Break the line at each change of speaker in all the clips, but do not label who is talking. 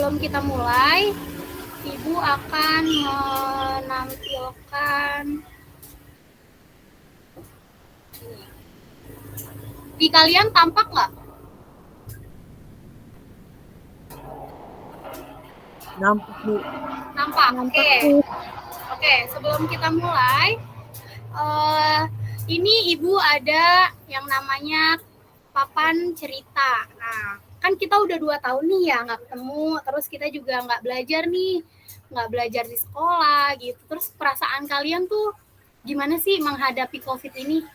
sebelum kita mulai, Ibu akan menampilkan di kalian tampak nggak?
Nampak, Bu.
Nampak.
Nampak,
Oke.
Bu.
Oke, sebelum kita mulai, ini Ibu ada yang namanya papan cerita. Nah, kan kita udah 2 tahun nih ya nggak ketemu, terus kita juga nggak belajar nih, nggak belajar di sekolah gitu. Terus perasaan kalian tuh gimana sih menghadapi COVID ini?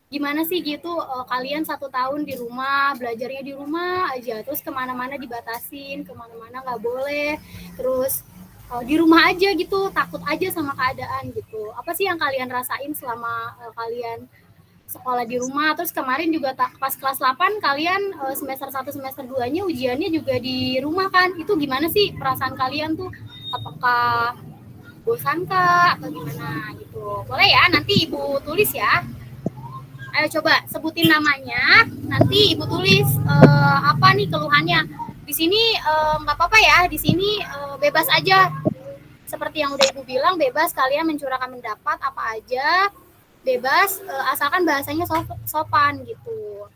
Gimana sih gitu kalian 1 tahun di rumah, belajarnya di rumah aja, terus kemana-mana dibatasin, kemana-mana nggak boleh, terus di rumah aja gitu, takut aja sama keadaan gitu. Apa sih yang kalian rasain selama kalian sekolah di rumah? Terus kemarin juga pas kelas 8 kalian semester 1 semester 2-nya ujiannya juga di rumah kan? Itu gimana sih perasaan kalian tuh? Apakah bosan kah atau gimana gitu? Boleh ya, nanti Ibu tulis ya. Ayo coba sebutin namanya, nanti Ibu tulis apa nih keluhannya. Di sini nggak apa-apa ya, di sini bebas aja. Seperti yang udah Ibu bilang, bebas kalian mencurahkan pendapat apa aja, bebas asalkan bahasanya sopan gitu.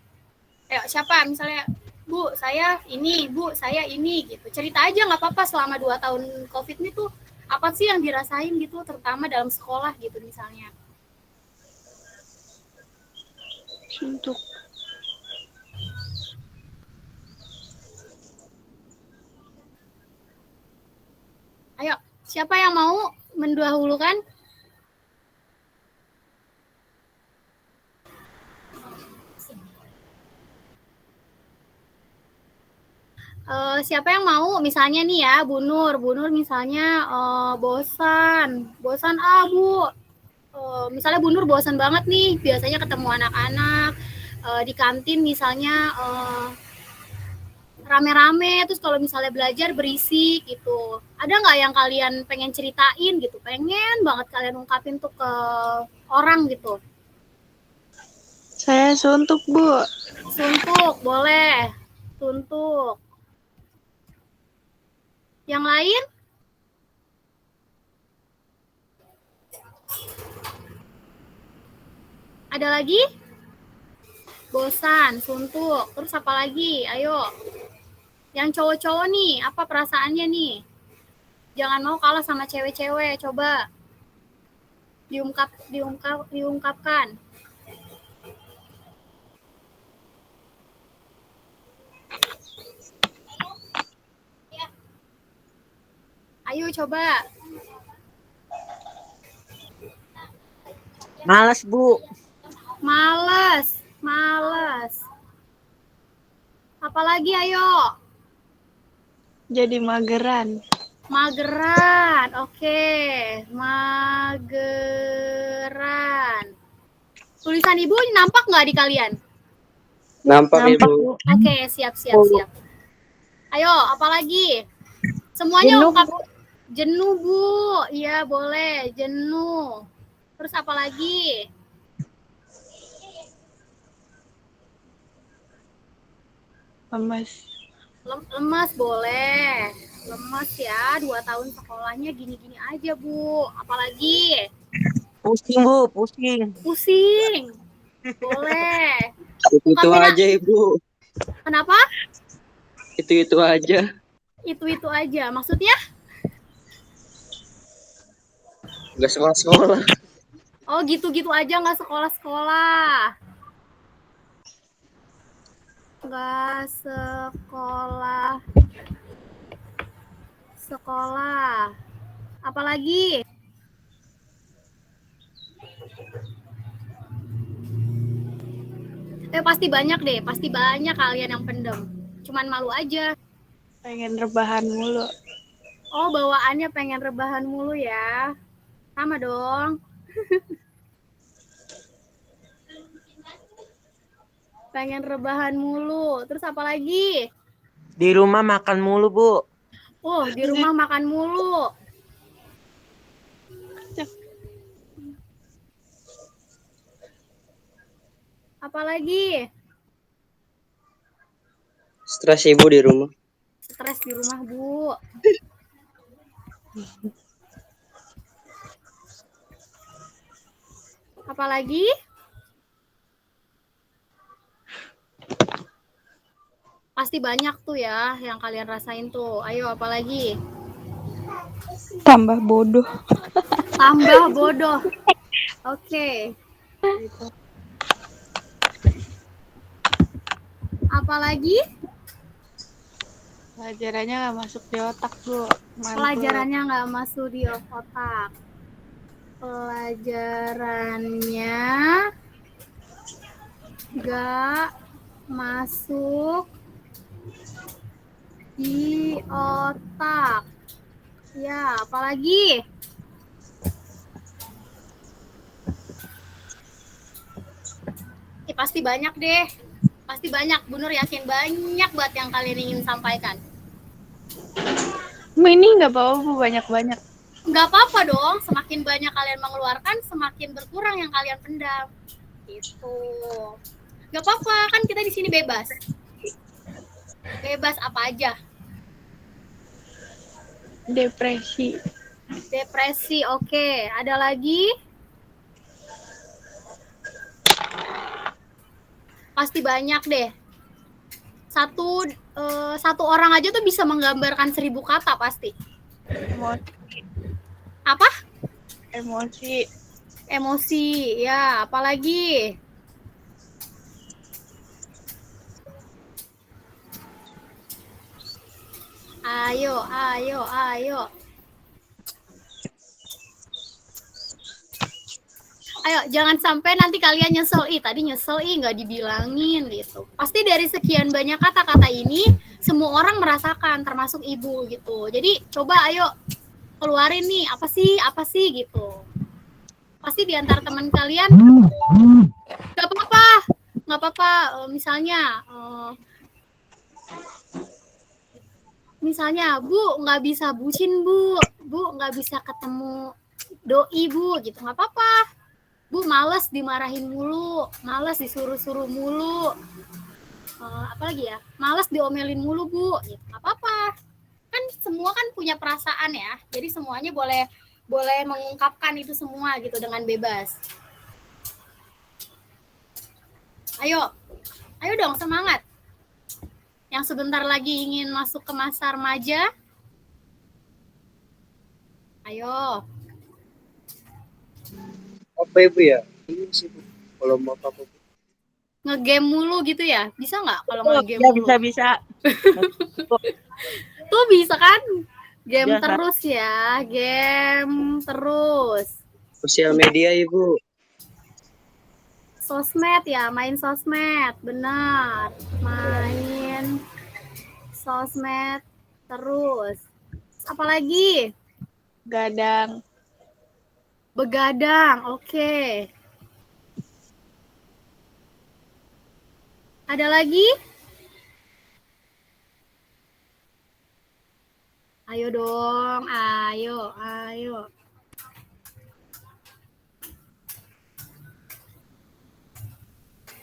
Ayo siapa misalnya, Bu saya ini, Bu saya ini gitu. Cerita aja nggak apa-apa selama 2 tahun COVID ini tuh apa sih yang dirasain gitu, terutama dalam sekolah gitu misalnya.
Suntuk.
Ayo, siapa yang mau mendahulukan? Siapa yang mau misalnya nih ya, Bu Nur misalnya bosan Bu. Misalnya Bu Nur bosan banget nih, biasanya ketemu anak-anak di kantin misalnya rame-rame, terus kalau misalnya belajar berisik gitu. Ada nggak yang kalian pengen ceritain gitu? Pengen banget kalian ungkapin tuh ke orang gitu.
Saya suntuk, Bu.
Suntuk, boleh. Suntuk. Yang lain? Ada lagi? Bosan, suntuk. Terus apa lagi? Ayo. Yang cowok-cowok nih, apa perasaannya nih? Jangan mau kalah sama cewek-cewek, coba diungkapkan. Ayo coba.
Malas, Bu.
Malas. Apalagi ayo.
Jadi mageran.
Oke. Mageran. Tulisan Ibu nampak nggak di kalian?
Nampak, Ibu.
Oke, siap. Ayo, apalagi? Semuanya
Jenuh,
ungkap.
Bu.
Jenuh, Bu. Iya, boleh. Jenuh. Terus apa lagi? Lemas boleh. Lemas ya, 2 tahun sekolahnya gini-gini aja, Bu. Apalagi?
Pusing, Bu.
Pusing. Boleh.
Itu aja, Ibu.
Kenapa?
Itu aja.
Itu aja. Maksudnya?
Nggak sekolah-sekolah.
Oh, gitu-gitu aja nggak sekolah-sekolah. Nggak sekolah. Apalagi? Pasti banyak deh. Pasti banyak kalian yang pendem. Cuman malu aja.
Pengen rebahan mulu.
Oh, bawaannya pengen rebahan mulu ya. Sama dong. Pengen rebahan mulu. Terus apa lagi?
Di rumah makan mulu, Bu.
Oh, di rumah makan mulu. Apalagi?
Stres, Ibu, di rumah.
stres di rumah, Bu. Apalagi? Pasti banyak tuh ya yang kalian rasain tuh. Ayo, apalagi?
Tambah bodoh.
Tambah bodoh. Oke. Apalagi?
Pelajarannya nggak masuk di otak, Bu. Mantul.
Pelajarannya nggak masuk di otak. Pelajarannya nggak masuk di otak. Ya, apalagi? Pasti banyak deh. Pasti banyak. Bu Nur yakin banyak buat yang kalian ingin sampaikan.
Ini nggak apa-apa, Bu, banyak-banyak.
Nggak apa-apa dong. Semakin banyak kalian mengeluarkan, semakin berkurang yang kalian pendam. Gitu. Nggak apa-apa, kan kita di sini bebas. Bebas apa aja.
Depresi.
Depresi, oke. Ada lagi? Pasti banyak deh. Satu orang aja tuh bisa menggambarkan 1000 kata pasti.
Emosi.
Apa?
Emosi.
Emosi, ya. Apalagi? Ayo, ayo, ayo. Ayo, jangan sampai nanti kalian nyesel. Tadi nyesel, nggak dibilangin gitu. Pasti dari sekian banyak kata-kata ini, semua orang merasakan, termasuk ibu gitu. Jadi coba ayo keluarin nih, apa sih gitu. Pasti di antara teman kalian, nggak apa-apa. Misalnya, Bu, nggak bisa bucin, Bu nggak bisa ketemu doi, Bu, gitu. Nggak apa-apa. Bu, males dimarahin mulu, males disuruh-suruh mulu, apalagi ya, males diomelin mulu, Bu, gitu. Nggak apa-apa. Kan semua kan punya perasaan ya, jadi semuanya boleh mengungkapkan itu semua gitu dengan bebas. Ayo dong, semangat. Yang sebentar lagi ingin masuk ke masa remaja, ayo.
Apa Ibu ya? Ini sih Bu. Kalau mau apa-apa.
Ngegame mulu gitu ya? Bisa nggak kalau ngegame
Ya,
mulu?
bisa.
Tuh bisa kan? Game
Bisa.
terus ya, game terus.
Sosial media Ibu.
Sosmed ya, main sosmed, benar. Main sosmed terus. Apalagi?
Gadang.
Begadang, oke. Ada lagi? Ayo dong, ayo.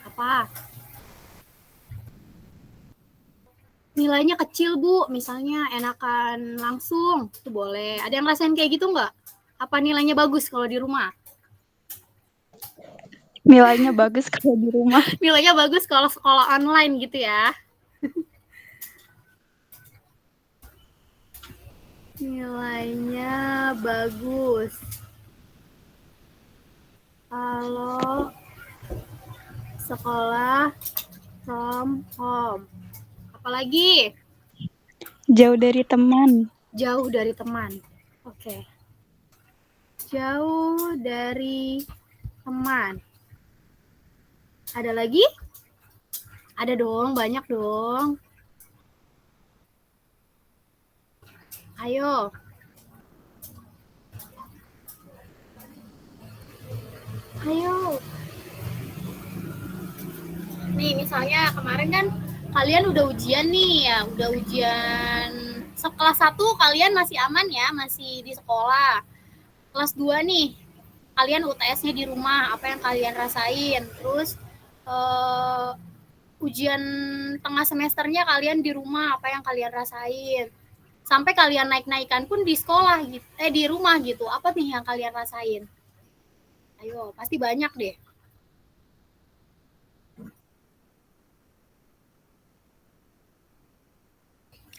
Apa? Nilainya kecil, Bu. Misalnya enakan langsung, itu boleh. Ada yang ngerasain kayak gitu nggak? Apa nilainya bagus kalau di rumah?
Nilainya bagus kalau di rumah.
Nilainya bagus kalau sekolah online gitu ya. Nilainya bagus kalau sekolah from home. Apalagi?
Jauh dari teman.
Jauh dari teman. Oke. Jauh dari teman. Ada lagi? Ada dong, banyak dong. Ayo. Nih, misalnya kemarin kan kalian udah ujian nih ya, udah ujian kelas 1 kalian masih aman ya, masih di sekolah. Kelas 2 nih, kalian UTS-nya di rumah, apa yang kalian rasain? Terus ujian tengah semesternya kalian di rumah apa yang kalian rasain. Sampai kalian naik-naikan pun di sekolah gitu, di rumah gitu. Apa nih yang kalian rasain? Ayo, pasti banyak deh.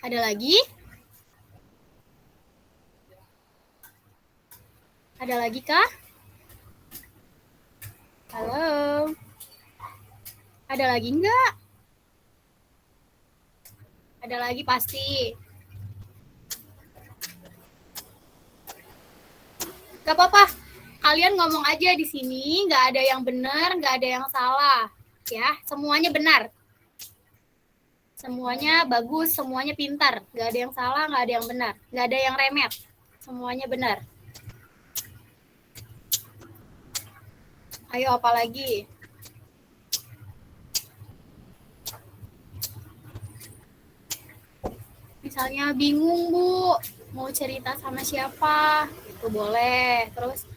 Ada lagi? Ada lagi kah? Halo? Ada lagi enggak? Ada lagi pasti. Gak apa-apa, kalian ngomong aja di sini, nggak ada yang benar, nggak ada yang salah, ya, semuanya benar, semuanya bagus, semuanya pintar, nggak ada yang salah, nggak ada yang benar, nggak ada yang remet, semuanya benar. Ayo apa lagi? Misalnya bingung Bu, mau cerita sama siapa, itu boleh. Terus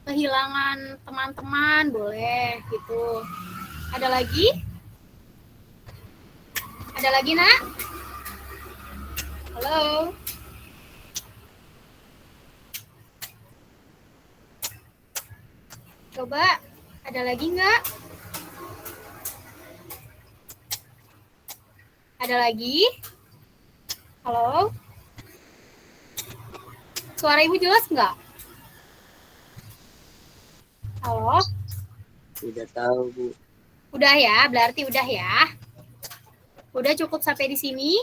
kehilangan teman-teman, boleh gitu. Ada lagi? Ada lagi nak? Halo? Coba, ada lagi nggak? Ada lagi? Halo? Suara ibu jelas nggak? Halo?
Tidak tahu, Bu.
Udah ya, berarti udah ya. Udah cukup sampai di sini?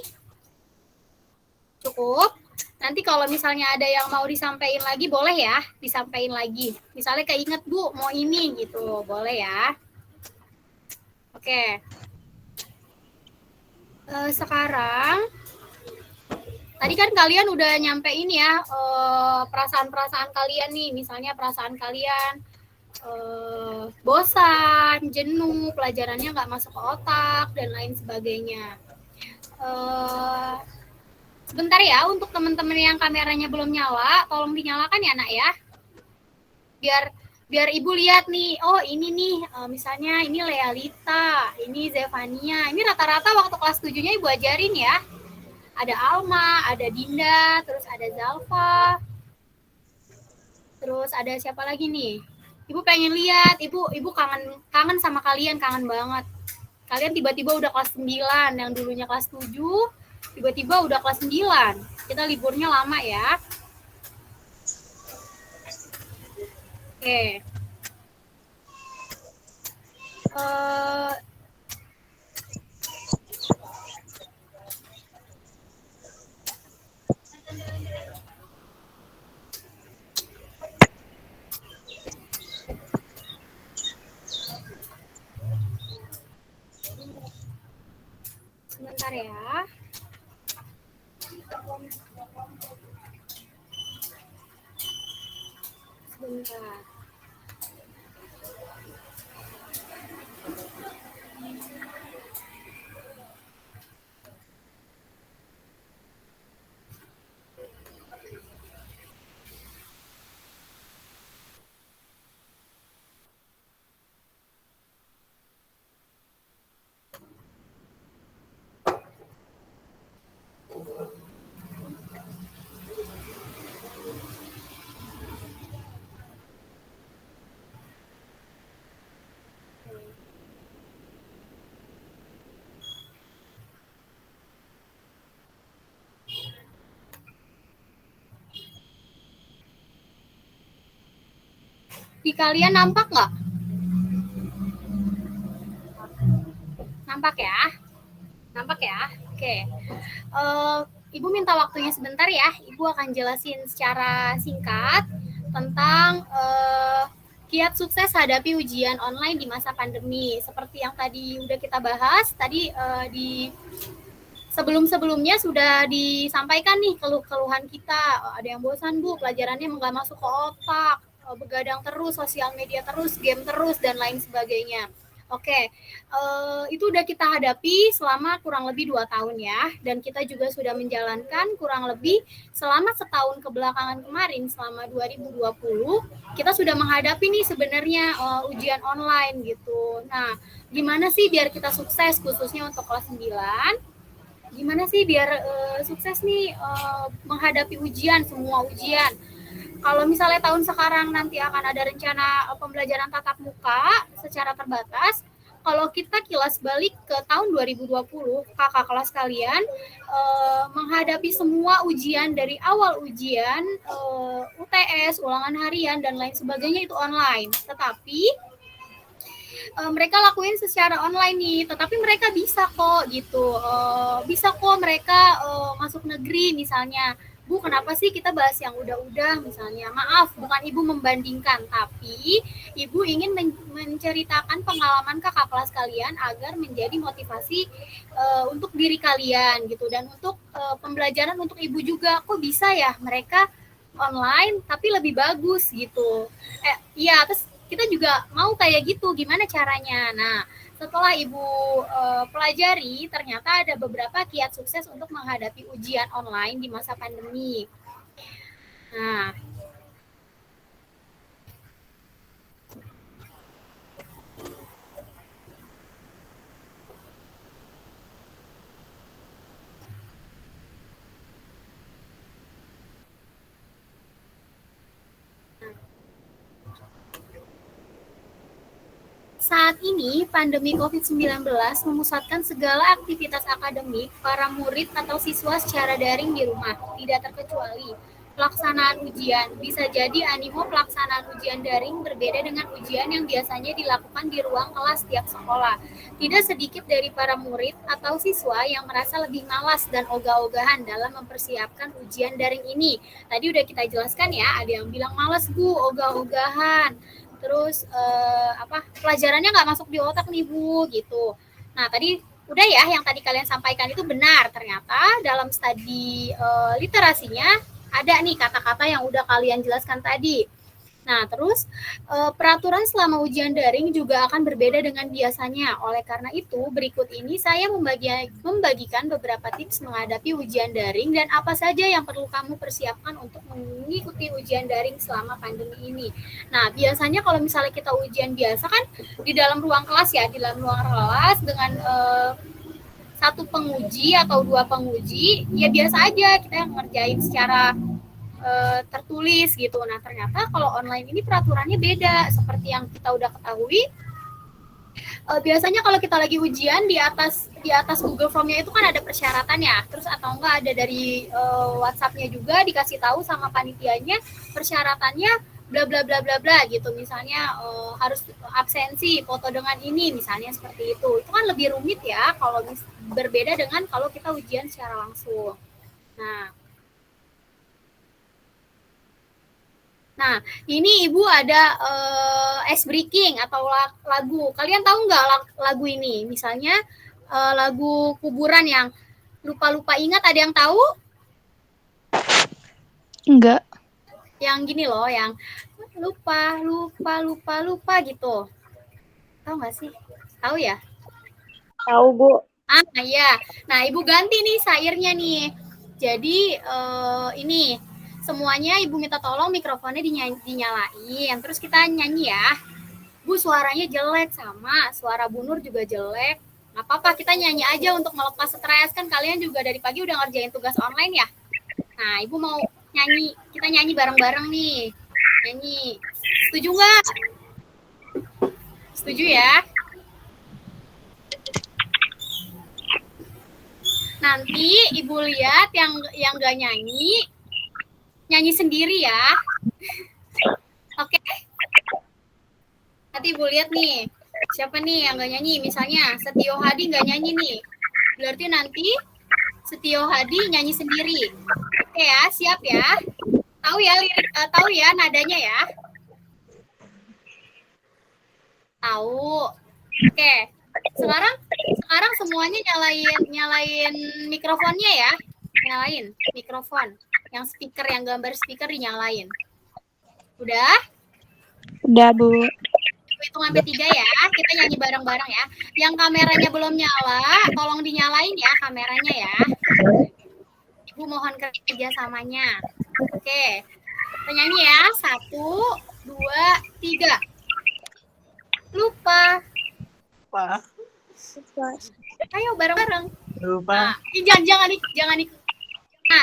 Cukup? Nanti kalau misalnya ada yang mau disampaikan lagi, boleh ya disampaikan lagi. Misalnya keinget Bu, mau ini gitu, boleh ya. Oke. Sekarang, tadi kan kalian udah nyampe ini ya, perasaan-perasaan kalian nih. Misalnya perasaan kalian bosan, jenuh, pelajarannya nggak masuk ke otak, dan lain sebagainya. Sebentar ya, untuk teman-teman yang kameranya belum nyala, tolong dinyalakan ya nak ya. Biar ibu lihat nih, oh ini nih, misalnya ini Lealita, ini Zevania, ini rata-rata waktu kelas 7-nya ibu ajarin ya. Ada Alma, ada Dinda, terus ada Zalfa, terus ada siapa lagi nih? Ibu pengen lihat, ibu kangen sama kalian, kangen banget. Kalian tiba-tiba udah kelas 9, yang dulunya kelas 7, tiba-tiba udah kelas 9. Kita liburnya lama ya. Oke. Sebentar ya. Sebentar. Di kalian nampak nggak? Nampak ya? Nampak ya? Oke. Ibu minta waktunya sebentar ya. Ibu akan jelasin secara singkat tentang kiat sukses hadapi ujian online di masa pandemi. Seperti yang tadi udah kita bahas, tadi di sebelum-sebelumnya sudah disampaikan nih keluhan kita. Ada yang bosan Bu, pelajarannya nggak masuk ke otak, begadang terus, sosial media terus, game terus, dan lain sebagainya. Oke, itu udah kita hadapi selama kurang lebih 2 tahun ya, dan kita juga sudah menjalankan kurang lebih selama setahun kebelakangan kemarin, selama 2020, kita sudah menghadapi nih sebenarnya ujian online gitu. Nah, gimana sih biar kita sukses khususnya untuk kelas 9? Gimana sih biar sukses nih menghadapi ujian, semua ujian? Kalau misalnya tahun sekarang nanti akan ada rencana pembelajaran tatap muka secara terbatas, kalau kita kilas balik ke tahun 2020, kakak kelas kalian menghadapi semua ujian dari awal ujian, UTS, ulangan harian, dan lain sebagainya itu online. Tetapi mereka lakuin secara online nih, tetapi mereka bisa kok gitu, bisa kok mereka masuk negeri misalnya. Bu, kenapa sih kita bahas yang udah-udah misalnya? Maaf, bukan Ibu membandingkan, tapi Ibu ingin menceritakan pengalaman kakak kelas kalian agar menjadi motivasi untuk diri kalian gitu, dan untuk pembelajaran untuk Ibu juga. Kok bisa ya mereka online tapi lebih bagus gitu. Iya, terus kita juga mau kayak gitu, gimana caranya? Nah, setelah Ibu pelajari, ternyata ada beberapa kiat sukses untuk menghadapi ujian online di masa pandemi. Nah, saat ini, pandemi COVID-19 memusatkan segala aktivitas akademik para murid atau siswa secara daring di rumah, tidak terkecuali pelaksanaan ujian. Bisa jadi animo pelaksanaan ujian daring berbeda dengan ujian yang biasanya dilakukan di ruang kelas tiap sekolah. Tidak sedikit dari para murid atau siswa yang merasa lebih malas dan ogah-ogahan dalam mempersiapkan ujian daring ini. Tadi udah kita jelaskan ya, ada yang bilang malas Bu, ogah-ogahan. Terus pelajarannya nggak masuk di otak nih Bu gitu. Nah tadi udah ya, yang tadi kalian sampaikan itu benar. Ternyata dalam studi literasinya ada nih kata-kata yang udah kalian jelaskan tadi. Nah, terus peraturan selama ujian daring juga akan berbeda dengan biasanya. Oleh karena itu, berikut ini saya membagikan beberapa tips menghadapi ujian daring dan apa saja yang perlu kamu persiapkan untuk mengikuti ujian daring selama pandemi ini. Nah, biasanya kalau misalnya kita ujian biasa kan di dalam ruang kelas ya, di dalam ruang kelas dengan satu penguji atau dua penguji, ya biasa aja kita ngerjain secara tertulis gitu. Nah ternyata kalau online ini peraturannya beda, seperti yang kita udah ketahui. Biasanya kalau kita lagi ujian di atas Google Form-nya itu kan ada persyaratannya, terus atau enggak ada dari WhatsApp-nya juga dikasih tahu sama panitianya persyaratannya bla bla bla bla bla gitu. Misalnya harus absensi, foto dengan ini, misalnya seperti itu. Itu kan lebih rumit ya kalau berbeda dengan kalau kita ujian secara langsung. Nah, ini Ibu ada ice breaking atau lagu. Kalian tahu nggak lagu ini? Misalnya lagu kuburan yang lupa-lupa ingat, ada yang tahu?
Enggak.
Yang gini loh, yang lupa gitu. Tahu nggak sih? Tahu ya?
Tahu, Bu.
Iya. Nah, Ibu ganti nih syairnya nih. Jadi ini semuanya Ibu minta tolong mikrofonnya dinyalain, terus kita nyanyi ya. Bu, suaranya jelek sama suara Bu Nur juga jelek. Nggak apa-apa, kita nyanyi aja untuk melepas stres. Kan kalian juga dari pagi udah ngerjain tugas online ya. Nah, Ibu mau nyanyi, kita nyanyi bareng-bareng nih. Nyanyi. Setuju nggak? Setuju ya? Nanti Ibu lihat yang nggak nyanyi sendiri ya. Oke. Nanti Ibu lihat nih, siapa nih yang nggak nyanyi. Misalnya Setio Hadi nggak nyanyi nih. Berarti nanti Setio Hadi nyanyi sendiri. Oke ya, siap ya. Tahu ya tahu ya nadanya ya. Tahu. Oke. Sekarang semuanya nyalain mikrofonnya ya. Nyalain mikrofon. Yang speaker, yang gambar speaker dinyalain. Udah?
Udah, Bu.
Ibu hitung sampai 3 ya. Kita nyanyi bareng-bareng ya. Yang kameranya belum nyala, tolong dinyalain ya kameranya ya. Ibu mohon kerjasamanya. Oke. Kita nyanyi ya. 1, 2, 3. Lupa. Ayo bareng-bareng.
Lupa.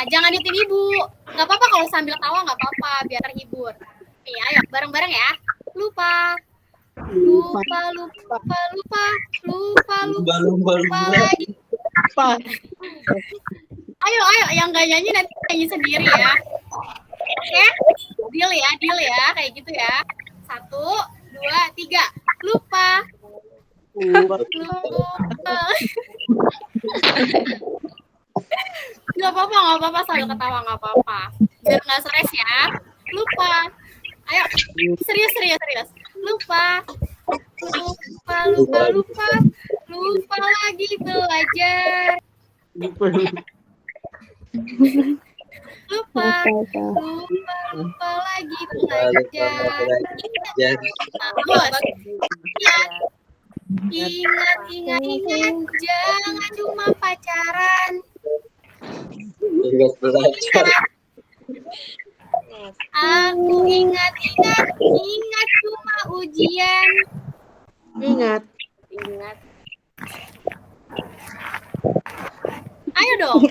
Jangan ikutin ibu. Nggak apa-apa kalau sambil tawa, nggak apa-apa, biar terhibur. Nih, ayo bareng-bareng ya. Lupa lagi. Ayo, yang nggak nyanyi nanti nyanyi sendiri ya. Oke? Deal ya, kayak gitu ya. 1, 2, 3. Lupa. Nggak apa-apa sambil ketawa, nggak apa-apa. Biar nggak stres ya. Lupa. Ayo, serius. Lupa lagi belajar. Lupa lagi belajar. Ingat, jangan cuma pacaran.
Ingat belajar.
Aku ingat cuma ujian.
Ingat.
Ayo dong.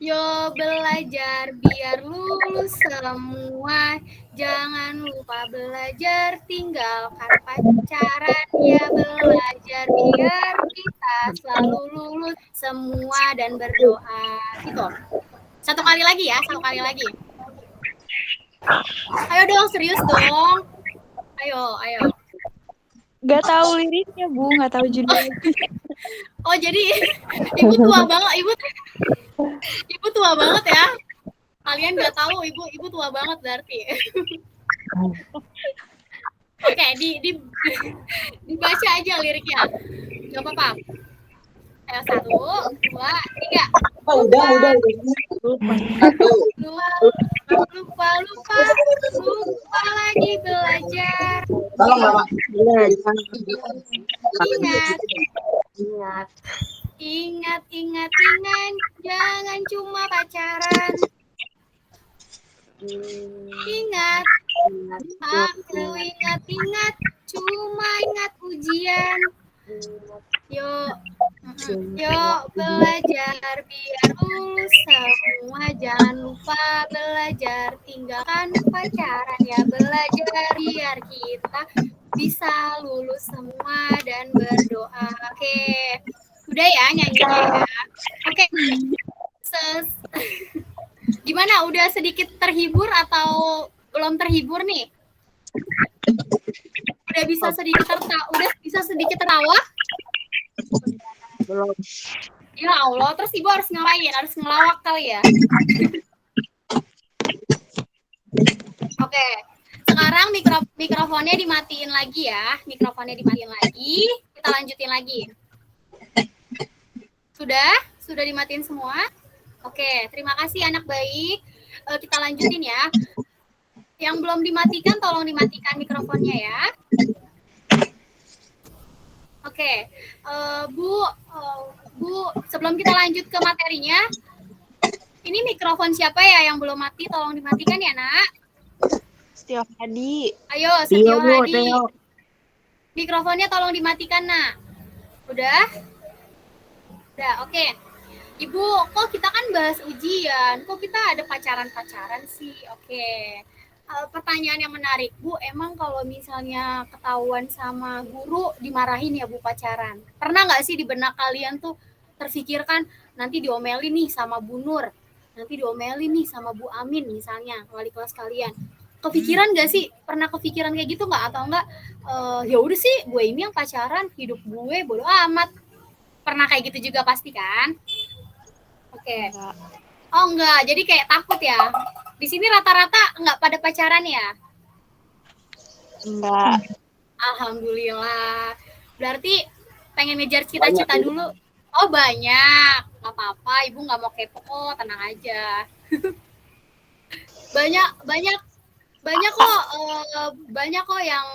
Yo belajar biar lulus semua. Jangan lupa belajar, tinggalkan pacaran. Ya belajar biar kita selalu lulus semua dan berdoa. Gitu. Satu kali lagi. Ayo dong, serius dong. Ayo.
Gak tahu liriknya, Bu. Gak tahu judulnya.
Oh, jadi ibu tua banget. Ibu tua banget ya. Kalian nggak tahu ibu tua banget berarti. Oke, dibaca aja liriknya. Gak apa-apa. Ayo, 1, 2, 3.
Udah.
Lupa lagi belajar. Ingat, jangan cuma pacaran. Ingat, aku ingat, cuma ingat ujian. Yuk belajar biar lulus semua. Jangan lupa belajar, tinggalkan pacaran. Ya belajar biar kita bisa lulus semua dan berdoa. Oke. Udah ya nyanyinya ya. Oke. Gimana? Udah sedikit terhibur atau belum terhibur nih? Udah bisa sedikit tertawa?
Belum.
Ya Allah, terus ibu harus ngapain? Harus ngelawak kali ya? Oke. Sekarang mikrofonnya dimatiin lagi ya. Kita lanjutin lagi. Sudah dimatiin semua? Oke, terima kasih anak baik. Kita lanjutin ya. Yang belum dimatikan, tolong dimatikan mikrofonnya ya. Oke, Bu, sebelum kita lanjut ke materinya, ini mikrofon siapa ya yang belum mati? Tolong dimatikan ya, Nak.
Setio Hadi.
Ayo, Setio Hadi. Mikrofonnya tolong dimatikan, Nak. Udah, oke. Ibu, kok kita kan bahas ujian, kok kita ada pacaran sih? Oke. Pertanyaan yang menarik, Bu, emang kalau misalnya ketahuan sama guru dimarahin ya Bu pacaran? Pernah nggak sih di benak kalian tuh terfikirkan nanti diomelin nih sama Bu Nur, nanti diomelin nih sama Bu Amin misalnya, wali kelas kalian? Kepikiran nggak sih? Pernah kepikiran kayak gitu nggak? Atau enggak, ya udah sih gue ini yang pacaran, hidup gue bodo amat. Pernah kayak gitu juga pasti kan? Oke. Oh enggak, jadi kayak takut ya. Di sini rata-rata enggak pada pacaran ya?
Enggak.
Alhamdulillah. Berarti pengen ngejar cita-cita dulu. Oh banyak. Nggak apa-apa, ibu nggak mau kepo kok, tenang aja. banyak banyak kok yang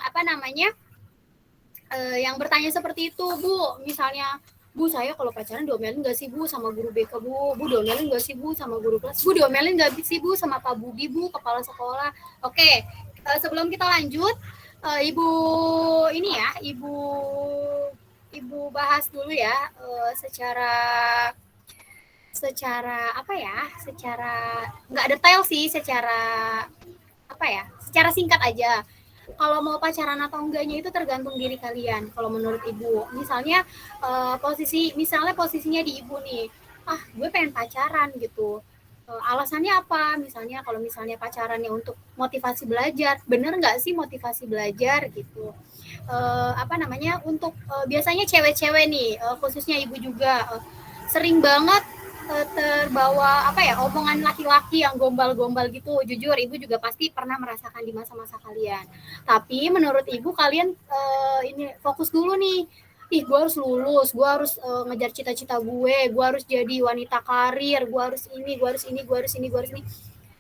apa namanya yang bertanya seperti itu, Bu. Misalnya, Bu, saya kalau pacaran diomelin nggak sih, Bu, sama guru BK, Bu? Bu, diomelin nggak sih, Bu, sama guru kelas? Bu, diomelin nggak sih, Bu, sama Pak Budi, Bu, kepala sekolah? Oke, sebelum kita lanjut, Ibu ini ya, Ibu bahas dulu ya, secara apa ya, secara nggak detail sih, secara apa ya, secara singkat aja. Kalau mau pacaran atau enggaknya itu tergantung diri kalian. Kalau menurut ibu, misalnya misalnya posisinya di ibu nih, gue pengen pacaran gitu. Alasannya apa? Misalnya kalau misalnya pacarannya untuk motivasi belajar, bener nggak sih motivasi belajar gitu? Apa namanya? Untuk biasanya cewek-cewek nih, khususnya ibu juga sering banget terbawa apa ya, omongan laki-laki yang gombal-gombal gitu. Jujur ibu juga pasti pernah merasakan di masa-masa kalian. Tapi menurut ibu kalian ini fokus dulu nih. Ih, gue harus lulus, gue harus ngejar cita-cita gue harus jadi wanita karir, gue harus ini, gue harus ini, gue harus ini, gue harus ini.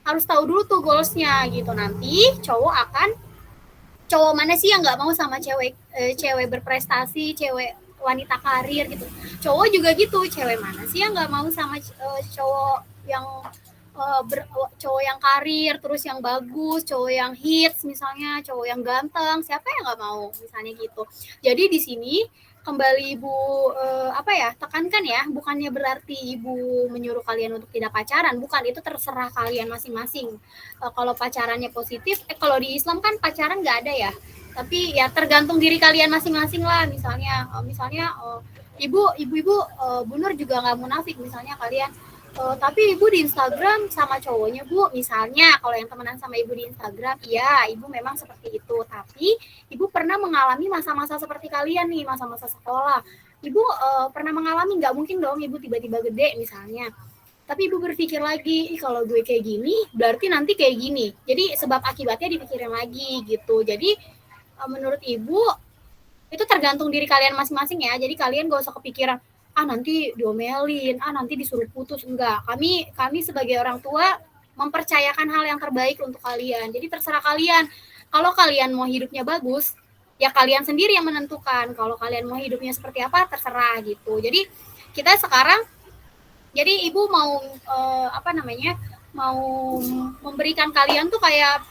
Harus tahu dulu tuh goalsnya gitu. Nanti cowok mana sih yang nggak mau sama cewek berprestasi, cewek wanita karir gitu. Cowok juga gitu, cewek mana sih yang nggak mau sama cowok yang cowok yang karir, terus yang bagus, cowok yang hits misalnya, cowok yang ganteng, siapa yang nggak mau misalnya gitu. Jadi di sini kembali ibu tekankan ya, bukannya berarti ibu menyuruh kalian untuk tidak pacaran, bukan, itu terserah kalian masing-masing. Kalau pacarannya positif, kalau di Islam kan pacaran nggak ada ya, tapi ya tergantung diri kalian masing-masing lah. Misalnya ibu Bu Nur juga nggak munafik, misalnya kalian tapi ibu di Instagram sama cowoknya, Bu, misalnya kalau yang temenan sama ibu di Instagram, iya ibu memang seperti itu, tapi ibu pernah mengalami masa-masa seperti kalian nih, masa-masa sekolah. Ibu pernah mengalami, nggak mungkin dong ibu tiba-tiba gede misalnya, tapi ibu berpikir lagi, kalau gue kayak gini berarti nanti kayak gini, jadi sebab akibatnya dipikirin lagi gitu. Jadi menurut ibu itu tergantung diri kalian masing-masing ya. Jadi kalian gak usah kepikiran nanti diomelin, nanti disuruh putus. Enggak, kami sebagai orang tua mempercayakan hal yang terbaik untuk kalian. Jadi terserah kalian. Kalau kalian mau hidupnya bagus, ya kalian sendiri yang menentukan. Kalau kalian mau hidupnya seperti apa, terserah gitu. Jadi kita sekarang, jadi ibu mau mau memberikan kalian tuh kayak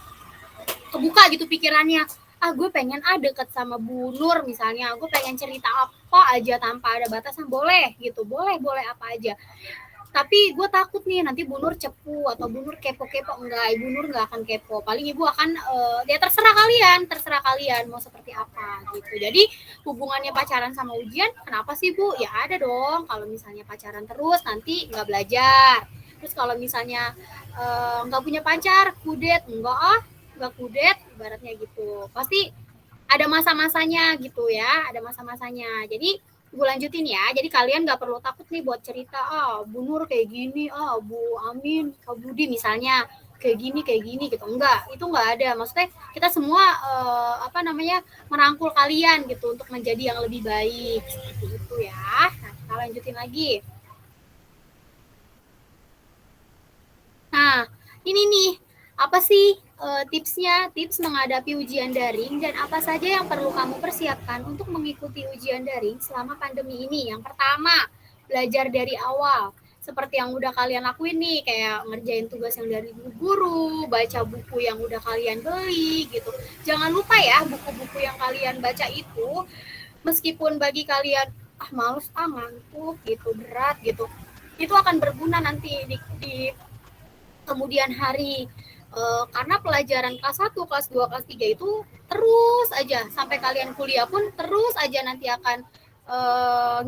kebuka gitu pikirannya. Gue pengen deket sama Bu Nur misalnya, gue pengen cerita apa aja tanpa ada batasan, boleh gitu, boleh apa aja. Tapi gue takut nih nanti Bu Nur cepu atau Bu Nur kepo-kepo. Enggak, Ibu Nur nggak akan kepo, paling ibu akan ya terserah kalian mau seperti apa gitu. Jadi hubungannya pacaran sama ujian, kenapa sih Bu? Ya ada dong, kalau misalnya pacaran terus nanti nggak belajar. Terus kalau misalnya nggak punya pacar, kudet, nggak kudet, ibaratnya gitu. Pasti ada masa-masanya gitu ya, ada masa-masanya. Jadi gue lanjutin ya, jadi kalian nggak perlu takut nih buat cerita, Bu Nur kayak gini, Bu Amin, Kak Budi misalnya kayak gini gitu. Enggak, itu enggak ada. Maksudnya kita semua merangkul kalian gitu untuk menjadi yang lebih baik, seperti itu ya. Nah, kita lanjutin lagi. Nah, ini nih, apa sih tips menghadapi ujian daring dan apa saja yang perlu kamu persiapkan untuk mengikuti ujian daring selama pandemi ini? Yang pertama, belajar dari awal. Seperti yang udah kalian lakuin nih, kayak ngerjain tugas yang dari guru, baca buku yang udah kalian beli gitu. Jangan lupa ya, buku-buku yang kalian baca itu, meskipun bagi kalian males, ngantuk gitu, berat gitu, itu akan berguna nanti di kemudian hari. Karena pelajaran kelas 1, kelas 2, kelas 3 itu terus aja sampai kalian kuliah pun terus aja nanti akan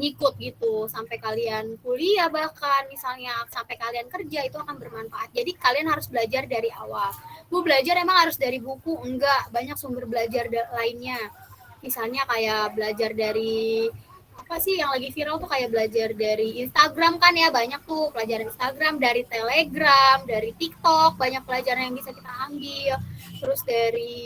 ngikut gitu, sampai kalian kuliah, bahkan misalnya sampai kalian kerja itu akan bermanfaat. Jadi kalian harus belajar dari awal. Bu, belajar emang harus dari buku? Enggak, banyak sumber belajar lainnya. Misalnya kayak belajar dari apa sih yang lagi viral tuh, kayak belajar dari Instagram kan ya, banyak tuh pelajaran Instagram, dari Telegram, dari TikTok, banyak pelajaran yang bisa kita ambil. Terus dari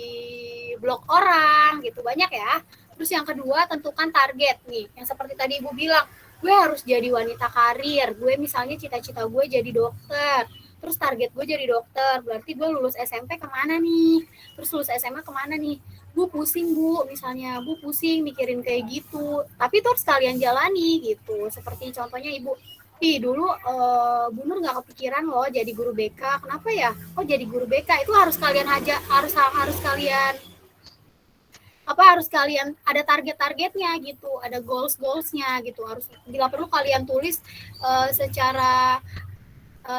blog orang gitu, banyak ya. Terus yang kedua, tentukan target nih, yang seperti tadi Ibu bilang, gue harus jadi wanita karir, gue misalnya cita-cita gue jadi dokter, terus target gue jadi dokter, berarti gue lulus SMP kemana nih, terus lulus SMA kemana nih, bu pusing bu, misalnya bu pusing mikirin kayak gitu, tapi itu harus kalian jalani gitu. Seperti contohnya ibu, dulu Bu Nur nggak kepikiran loh jadi guru BK, kenapa ya, oh jadi guru BK, itu harus kalian harus kalian harus kalian ada target-targetnya gitu, ada goals-goalsnya gitu, harus bila perlu kalian tulis secara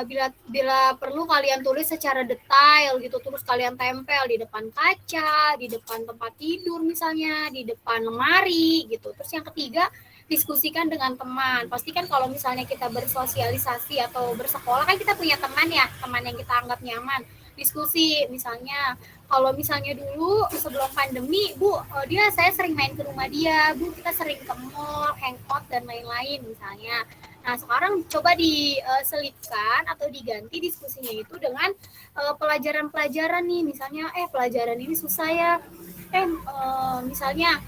bila perlu kalian tulis secara detail gitu, terus kalian tempel di depan kaca, di depan tempat tidur misalnya, di depan lemari gitu. Terus yang ketiga, diskusikan dengan teman. Pastikan kalau misalnya kita bersosialisasi atau bersekolah kan kita punya teman ya, teman yang kita anggap nyaman. Diskusi misalnya, kalau misalnya dulu sebelum pandemi, Bu, saya sering main ke rumah dia, Bu, kita sering ke mall, hangout dan lain-lain misalnya. Nah, sekarang coba diselipkan atau diganti diskusinya itu dengan pelajaran-pelajaran nih, misalnya pelajaran ini susah ya, misalnya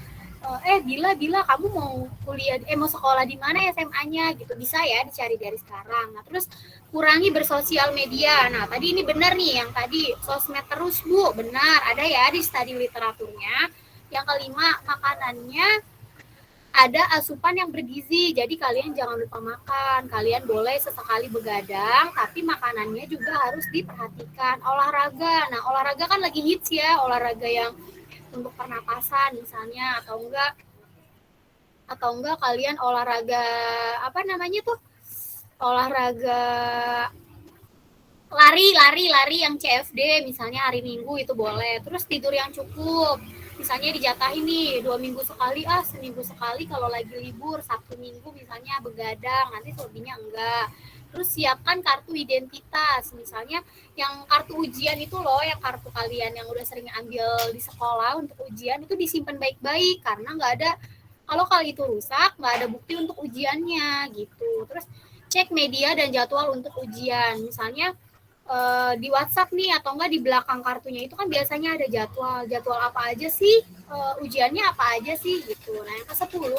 Bila kamu mau kuliah, mau sekolah di mana SMA-nya gitu, bisa ya dicari dari sekarang. Nah, terus kurangi bersosial media. Nah, tadi ini benar nih yang tadi sosmed terus Bu, benar ada ya di studi literaturnya. Yang kelima, makanannya ada asupan yang bergizi, jadi kalian jangan lupa makan. Kalian boleh sesekali begadang, tapi makanannya juga harus diperhatikan. Olahraga, nah olahraga kan lagi hits ya, olahraga yang untuk pernapasan misalnya, atau enggak kalian olahraga olahraga lari yang CFD misalnya hari Minggu itu boleh. Terus tidur yang cukup, misalnya dijatahin nih 2 minggu sekali, seminggu sekali kalau lagi libur, Sabtu Minggu misalnya begadang, nanti selebihnya enggak. Terus siapkan kartu identitas, misalnya yang kartu ujian itu loh, yang kartu kalian yang udah sering ambil di sekolah untuk ujian itu disimpan baik-baik, karena kalau itu rusak nggak ada bukti untuk ujiannya gitu. Terus cek media dan jadwal untuk ujian, misalnya di WhatsApp nih atau enggak di belakang kartunya itu kan biasanya ada jadwal apa aja sih, ujiannya apa aja sih gitu. Nah, yang ke-10,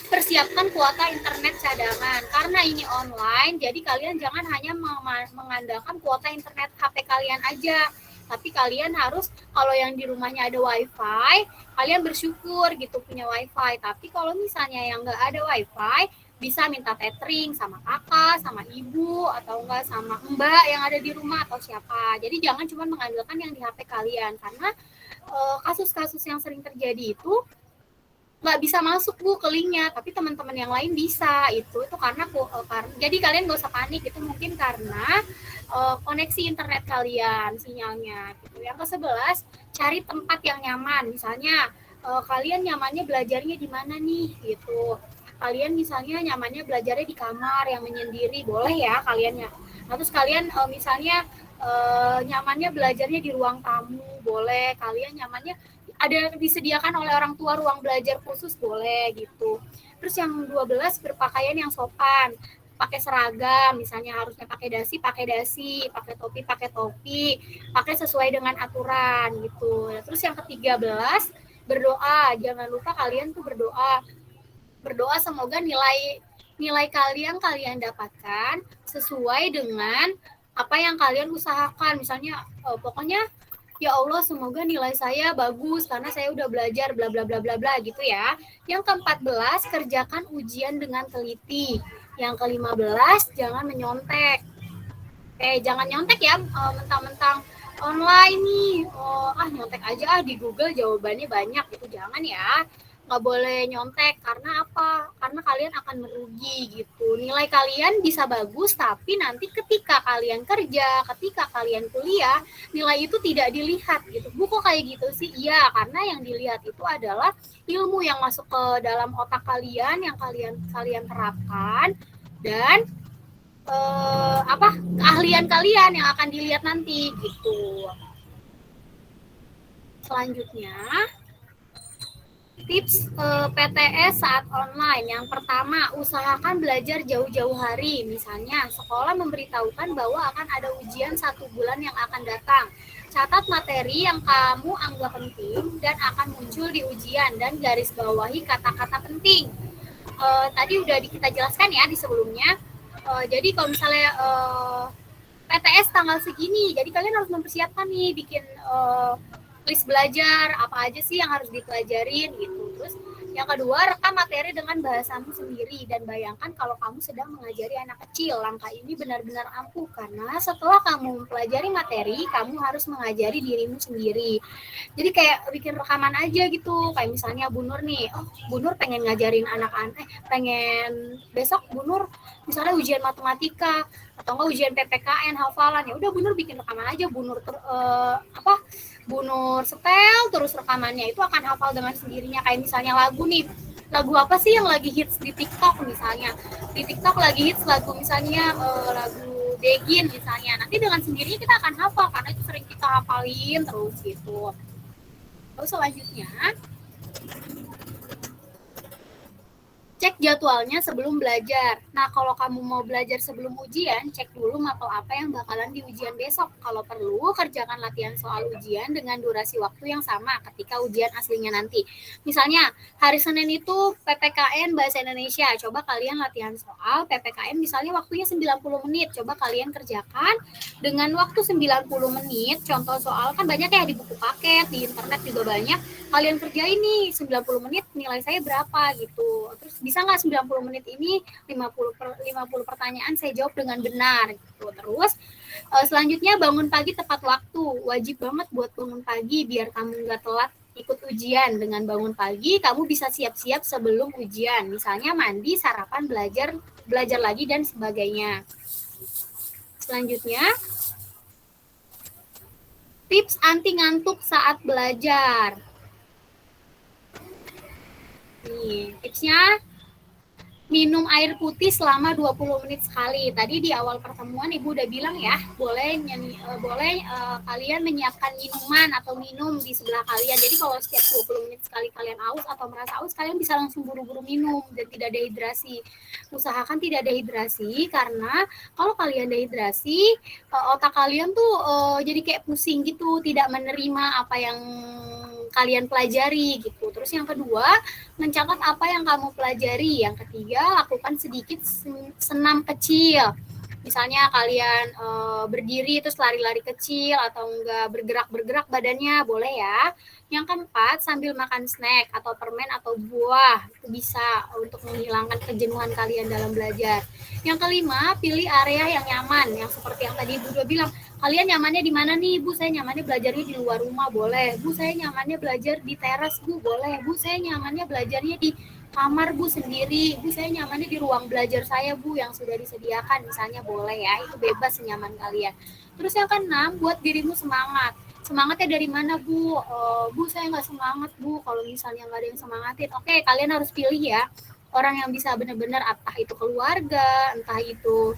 persiapkan kuota internet cadangan, karena ini online, jadi kalian jangan hanya mengandalkan kuota internet HP kalian aja, tapi kalian harus, kalau yang di rumahnya ada wifi, kalian bersyukur gitu punya wifi. Tapi kalau misalnya yang nggak ada wifi, bisa minta tethering sama kakak, sama ibu, atau enggak sama mbak yang ada di rumah atau siapa. Jadi jangan cuma mengandalkan yang di HP kalian, karena kasus-kasus yang sering terjadi itu nggak bisa masuk Bu ke linknya, tapi teman-teman yang lain bisa. Itu karena jadi kalian nggak usah panik, itu mungkin karena koneksi internet kalian, sinyalnya gitu. Yang ke-11, cari tempat yang nyaman. Misalnya kalian nyamannya belajarnya di mana nih gitu. Kalian misalnya nyamannya belajarnya di kamar yang menyendiri, boleh ya kalian ya. Nah, terus kalian misalnya nyamannya belajarnya di ruang tamu, boleh. Kalian nyamannya ada disediakan oleh orang tua ruang belajar khusus, boleh gitu. Terus yang 12, berpakaian yang sopan, pakai seragam, misalnya harusnya pakai dasi, pakai topi, pakai sesuai dengan aturan gitu. Nah, terus yang ke-13, berdoa. Jangan lupa kalian tuh berdoa semoga nilai kalian dapatkan sesuai dengan apa yang kalian usahakan. Misalnya pokoknya ya Allah semoga nilai saya bagus karena saya udah belajar bla bla bla bla bla gitu ya. Yang ke-14, kerjakan ujian dengan teliti. Yang ke-15, jangan menyontek. Jangan nyontek ya mentang-mentang online nih. Nyontek aja di Google jawabannya banyak gitu. Jangan ya. Nggak boleh nyontek, karena apa? Karena kalian akan merugi gitu. Nilai kalian bisa bagus, tapi nanti ketika kalian kerja, ketika kalian kuliah, nilai itu tidak dilihat gitu. Bu, kok kayak gitu sih? Iya, karena yang dilihat itu adalah ilmu yang masuk ke dalam otak kalian, yang kalian terapkan, dan keahlian kalian yang akan dilihat nanti gitu. Selanjutnya, tips PTS saat online. Yang pertama, usahakan belajar jauh-jauh hari. Misalnya, sekolah memberitahukan bahwa akan ada ujian 1 bulan yang akan datang. Catat materi yang kamu anggap penting dan akan muncul di ujian, dan garis bawahi kata-kata penting. tadi udah kita jelaskan ya di sebelumnya. Jadi kalau misalnya PTS tanggal segini, jadi kalian harus mempersiapkan nih bikin list belajar apa aja sih yang harus dipelajarin gitu. Terus yang kedua, rekam materi dengan bahasamu sendiri dan bayangkan kalau kamu sedang mengajari anak kecil. Langkah ini benar-benar ampuh karena setelah kamu mempelajari materi, kamu harus mengajari dirimu sendiri. Jadi kayak bikin rekaman aja gitu. Kayak misalnya Bu Nur nih, Bu Nur pengen ngajarin anak-anak, pengen besok Bu Nur misalnya ujian matematika atau enggak ujian PPKN hafalan, ya udah Bu Nur bikin rekaman aja, Bu Nur Bu Nur setel terus rekamannya, itu akan hafal dengan sendirinya. Kayak misalnya lagu nih, lagu apa sih yang lagi hits di TikTok misalnya, di TikTok lagi hits lagu misalnya lagu Begin misalnya, nanti dengan sendirinya kita akan hafal karena itu sering kita hafalin terus gitu. Terus selanjutnya cek jadwalnya sebelum belajar. Nah, kalau kamu mau belajar sebelum ujian, cek dulu mapel apa yang bakalan di ujian besok. Kalau perlu, kerjakan latihan soal ujian dengan durasi waktu yang sama ketika ujian aslinya nanti. Misalnya, hari Senin itu PPKN Bahasa Indonesia. Coba kalian latihan soal PPKN misalnya waktunya 90 menit. Coba kalian kerjakan dengan waktu 90 menit. Contoh soal kan banyak ya di buku paket, di internet juga banyak. Kalian kerjain nih 90 menit nilai saya berapa gitu. Terus bisa nggak 90 menit ini 50 pertanyaan saya jawab dengan benar gitu. Terus selanjutnya bangun pagi tepat waktu. Wajib banget buat bangun pagi biar kamu nggak telat ikut ujian. Dengan bangun pagi kamu bisa siap-siap sebelum ujian. Misalnya mandi, sarapan, belajar lagi dan sebagainya. Selanjutnya tips anti ngantuk saat belajar. Nih, tipsnya minum air putih selama 20 menit sekali. Tadi di awal pertemuan Ibu udah bilang ya, boleh kalian menyiapkan minuman atau minum di sebelah kalian. Jadi kalau setiap 20 menit sekali kalian haus atau merasa haus, kalian bisa langsung buru-buru minum dan tidak dehidrasi. Usahakan tidak dehidrasi karena kalau kalian dehidrasi, otak kalian tuh jadi kayak pusing gitu, tidak menerima apa yang kalian pelajari gitu. Terus yang kedua, mencatat apa yang kamu pelajari. Yang ketiga, lakukan sedikit senam kecil. Misalnya kalian berdiri terus lari-lari kecil atau enggak bergerak-bergerak badannya, boleh ya. Yang keempat, sambil makan snack atau permen atau buah, itu bisa untuk menghilangkan kejenuhan kalian dalam belajar. Yang kelima, pilih area yang nyaman, yang seperti yang tadi Ibu udah bilang. Kalian nyamannya di mana nih, Bu? Saya nyamannya belajarnya di luar rumah, boleh. Bu, saya nyamannya belajar di teras, Bu, boleh. Bu, saya nyamannya belajarnya di kamar, Bu, sendiri. Bu, saya nyamannya di ruang belajar saya, Bu, yang sudah disediakan, misalnya, boleh ya. Itu bebas senyaman kalian. Terus yang keenam, buat dirimu semangat. Semangatnya dari mana, Bu? Bu, saya nggak semangat, Bu. Kalau misalnya nggak ada yang semangatin, oke, kalian harus pilih ya. Orang yang bisa benar-benar, entah itu keluarga, entah itu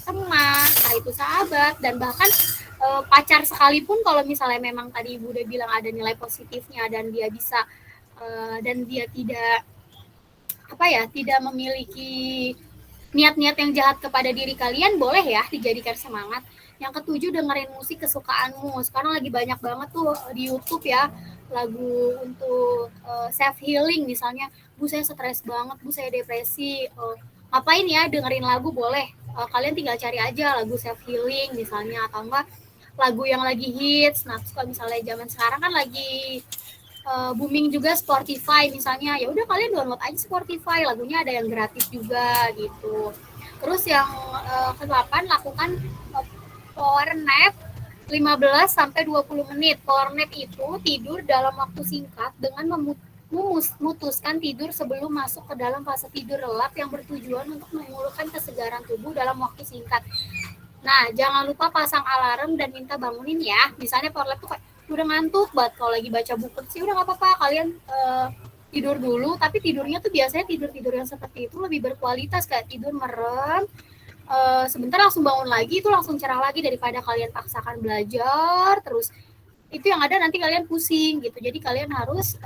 teman, entah itu sahabat, dan bahkan pacar sekalipun kalau misalnya memang tadi Ibu udah bilang ada nilai positifnya dan dia bisa dan dia tidak tidak memiliki niat-niat yang jahat kepada diri kalian, boleh ya dijadikan semangat. Yang ketujuh, dengerin musik kesukaanmu. Sekarang lagi banyak banget tuh di YouTube ya lagu untuk self healing, misalnya, Bu saya stres banget, Bu saya depresi, ngapain ya dengerin lagu, boleh. Kalian tinggal cari aja lagu self healing misalnya, atau enggak lagu yang lagi hits. Nah, kalau misalnya zaman sekarang kan lagi booming juga Spotify misalnya, ya udah kalian download aja Spotify, lagunya ada yang gratis juga gitu. Terus yang ke-8, lakukan power nap 15 sampai 20 menit. Power nap itu tidur dalam waktu singkat dengan memutuskan tidur sebelum masuk ke dalam fase tidur lelap yang bertujuan untuk memulihkan kesegaran tubuh dalam waktu singkat. Nah, jangan lupa pasang alarm dan minta bangunin ya. Misalnya power nap tuh kayak udah ngantuk banget, kalau lagi baca buku sih udah nggak apa-apa, kalian tidur dulu, tapi tidurnya tuh biasanya tidur yang seperti itu lebih berkualitas, kayak tidur merem, sebentar langsung bangun lagi, itu langsung cerah lagi daripada kalian paksakan belajar terus, itu yang ada nanti kalian pusing gitu. Jadi kalian harus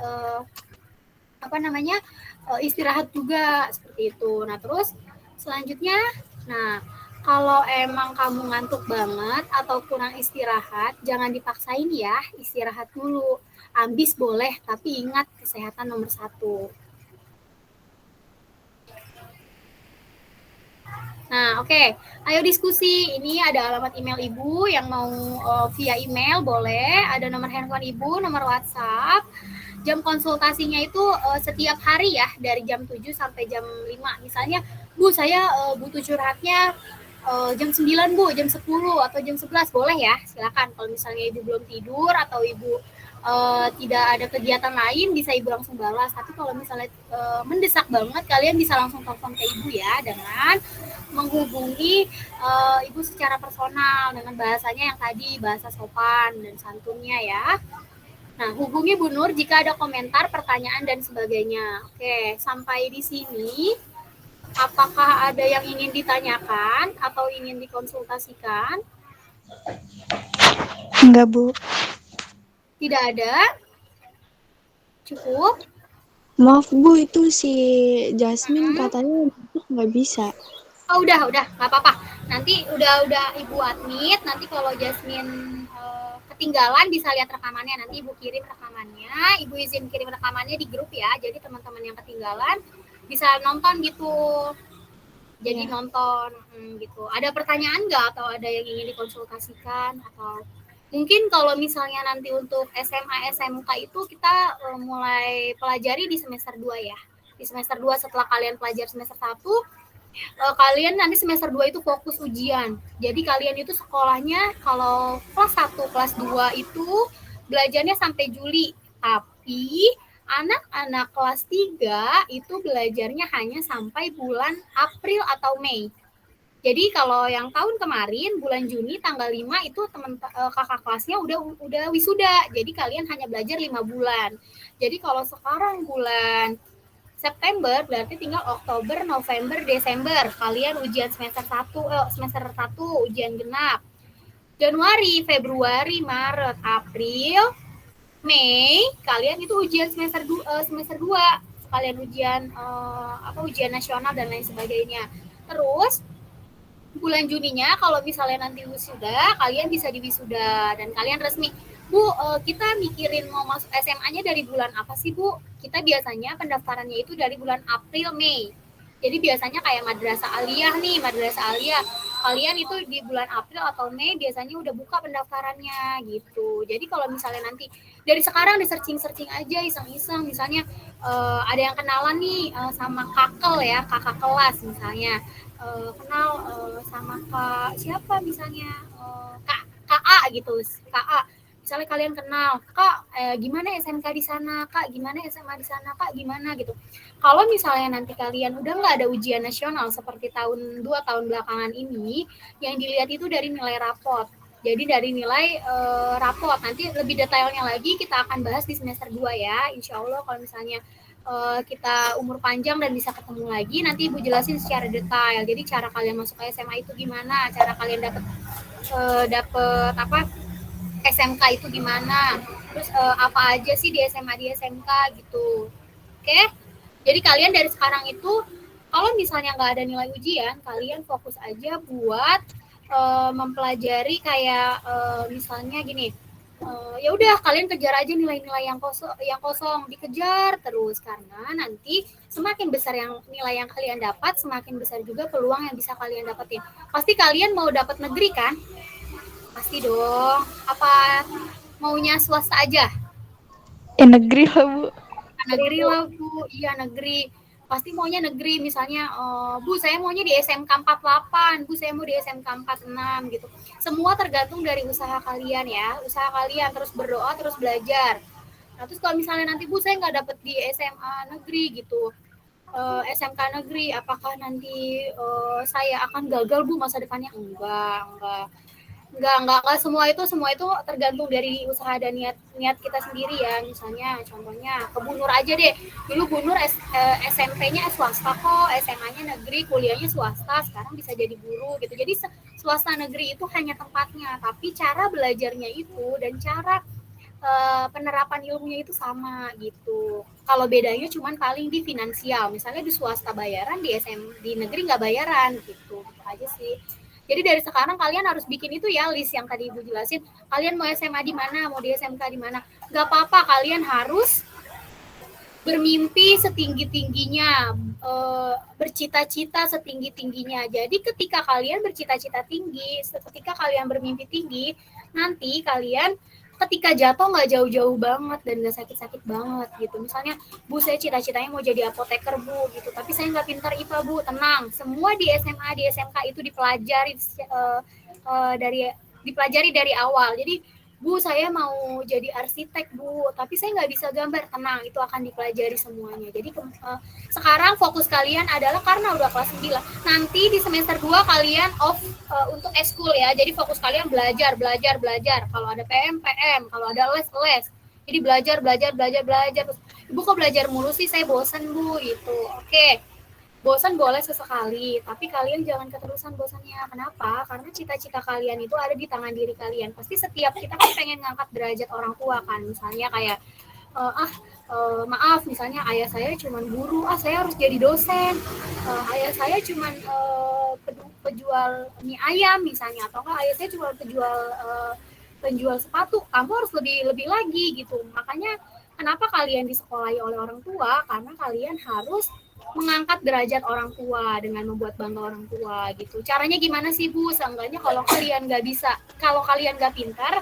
istirahat juga seperti itu. Nah terus selanjutnya, kalau emang kamu ngantuk banget atau kurang istirahat, jangan dipaksain ya, istirahat dulu. Ambis boleh, tapi ingat kesehatan nomor 1. Nah, oke. Ayo diskusi. Ini ada alamat email Ibu yang mau via email boleh. Ada nomor handphone Ibu, nomor WhatsApp. Jam konsultasinya itu setiap hari ya, dari jam 7 sampai jam 5. Misalnya, Bu, saya butuh curhatnya jam 9 Bu, jam 10 atau jam 11 boleh ya, silakan. Kalau misalnya Ibu belum tidur atau Ibu tidak ada kegiatan lain, bisa Ibu langsung balas. Tapi kalau misalnya mendesak banget, kalian bisa langsung telepon ke Ibu ya, dengan menghubungi Ibu secara personal dengan bahasanya yang tadi, bahasa sopan dan santunnya ya. Nah, hubungi Bu Nur jika ada komentar, pertanyaan, dan sebagainya. Oke, sampai di sini. Apakah ada yang ingin ditanyakan atau ingin dikonsultasikan?
Enggak, Bu.
Tidak ada? Cukup?
Maaf, Bu, itu si Jasmine katanya nggak bisa.
Oh, udah, nggak apa-apa. Nanti udah Ibu admit. Nanti kalau Jasmine ketinggalan bisa lihat rekamannya. Nanti Ibu kirim rekamannya. Ibu izin kirim rekamannya di grup ya. Jadi teman-teman yang ketinggalan bisa nonton gitu. Jadi nonton gitu. Ada pertanyaan nggak atau ada yang ingin dikonsultasikan atau mungkin kalau misalnya nanti untuk SMA SMK itu kita mulai pelajari di semester 2 ya. Di semester 2 setelah kalian pelajari semester 1, kalian nanti semester 2 itu fokus ujian. Jadi kalian itu sekolahnya kalau kelas 1, kelas 2 itu belajarnya sampai Juli. Tapi anak-anak kelas 3 itu belajarnya hanya sampai bulan April atau Mei. Jadi kalau yang tahun kemarin bulan Juni tanggal 5 itu kakak kelasnya udah wisuda. Jadi kalian hanya belajar 5 bulan. Jadi kalau sekarang bulan September berarti tinggal Oktober, November, Desember. Kalian ujian semester 1 ujian genap. Januari, Februari, Maret, April, Mei, kalian itu ujian semester 2. Kalian ujian nasional dan lain sebagainya. Terus bulan Juninya kalau misalnya nanti wisuda, kalian bisa diwisuda dan kalian resmi. Bu, kita mikirin mau masuk SMA-nya dari bulan apa sih, Bu? Kita biasanya pendaftarannya itu dari bulan April, Mei. Jadi biasanya kayak madrasah aliyah nih, madrasah aliyah. Kalian itu di bulan April atau Mei biasanya udah buka pendaftarannya gitu. Jadi kalau misalnya nanti dari sekarang di searching aja iseng-iseng, misalnya ada yang kenalan nih sama kakak kelas misalnya. Kenal sama Kak siapa misalnya KA gitu, KA. Misalnya kalian kenal, Kak, gimana SMK di sana, Kak, gimana SMA di sana, Kak, gimana gitu. Kalau misalnya nanti kalian udah nggak ada ujian nasional seperti 2 tahun belakangan ini, yang dilihat itu dari nilai rapot. Jadi dari nilai rapot, nanti lebih detailnya lagi kita akan bahas di semester 2 ya. Insya Allah kalau misalnya kita umur panjang dan bisa ketemu lagi, nanti Ibu jelasin secara detail. Jadi cara kalian masuk ke SMA itu gimana, cara kalian dapet SMK itu gimana, terus apa aja sih di SMA di SMK gitu. Oke, jadi kalian dari sekarang itu kalau misalnya nggak ada nilai ujian, kalian fokus aja buat mempelajari kayak misalnya gini, ya udah kalian kejar aja nilai-nilai yang kosong dikejar terus, karena nanti semakin besar nilai yang kalian dapat, semakin besar juga peluang yang bisa kalian dapetin. Pasti kalian mau dapat negeri kan? Pasti dong. Apa maunya swasta aja?
Negeri lah, Bu.
Negeri lah, Bu. Iya, negeri. Pasti maunya negeri. Misalnya, Bu, saya maunya di SMK 48. Bu, saya mau di SMK 46 gitu. Semua tergantung dari usaha kalian ya. Usaha kalian, terus berdoa, terus belajar. Nah, terus kalau misalnya nanti, Bu, saya nggak dapet di SMA negeri gitu. SMK negeri, apakah nanti saya akan gagal, Bu, masa depannya? Enggak. Enggak semua itu tergantung dari usaha dan niat kita sendiri ya. Misalnya contohnya ke Bu Nur aja deh, dulu Bu Nur SMP-nya swasta kok, SMA-nya negeri, kuliahnya swasta, sekarang bisa jadi guru gitu. Jadi swasta negeri itu hanya tempatnya, tapi cara belajarnya itu dan cara penerapan ilmunya itu sama gitu. Kalau bedanya cuman paling di finansial, misalnya di swasta bayaran, di negeri nggak bayaran gitu aja sih. Jadi dari sekarang kalian harus bikin itu ya, list yang tadi Ibu jelasin. Kalian mau SMA di mana, mau di SMK di mana. Gak apa-apa, kalian harus bermimpi setinggi-tingginya, bercita-cita setinggi-tingginya. Jadi ketika kalian bercita-cita tinggi, ketika kalian bermimpi tinggi, nanti kalian ketika jatuh nggak jauh-jauh banget dan nggak sakit-sakit banget gitu. Misalnya, Bu saya cita-citanya mau jadi apoteker Bu gitu, tapi saya nggak pintar IPA Bu. Tenang, semua di SMA, di SMK itu dipelajari dari awal. Jadi Bu, saya mau jadi arsitek, Bu, tapi saya nggak bisa gambar. Tenang, itu akan dipelajari semuanya. Jadi sekarang fokus kalian adalah karena udah kelas 9. Nanti di semester 2 kalian off untuk eskul ya. Jadi fokus kalian belajar. Kalau ada PM. Kalau ada les. Jadi belajar. Terus, Ibu kok belajar mulu sih? Saya bosan, Bu, gitu. Oke. Bosan boleh sesekali, tapi kalian jangan keterusan bosannya. Kenapa? Karena cita-cita kalian itu ada di tangan diri kalian. Pasti setiap kita kan pengen ngangkat derajat orang tua kan. Misalnya kayak, maaf, misalnya ayah saya cuma guru, saya harus jadi dosen. Ayah saya cuma penjual mie ayam misalnya, atau ayah saya cuma penjual sepatu. Kamu harus lebih lagi gitu. Makanya kenapa kalian disekolahi oleh orang tua? Karena kalian harus mengangkat derajat orang tua dengan membuat bangga orang tua gitu. Caranya gimana sih Bu? Seenggaknya kalau kalian nggak pintar,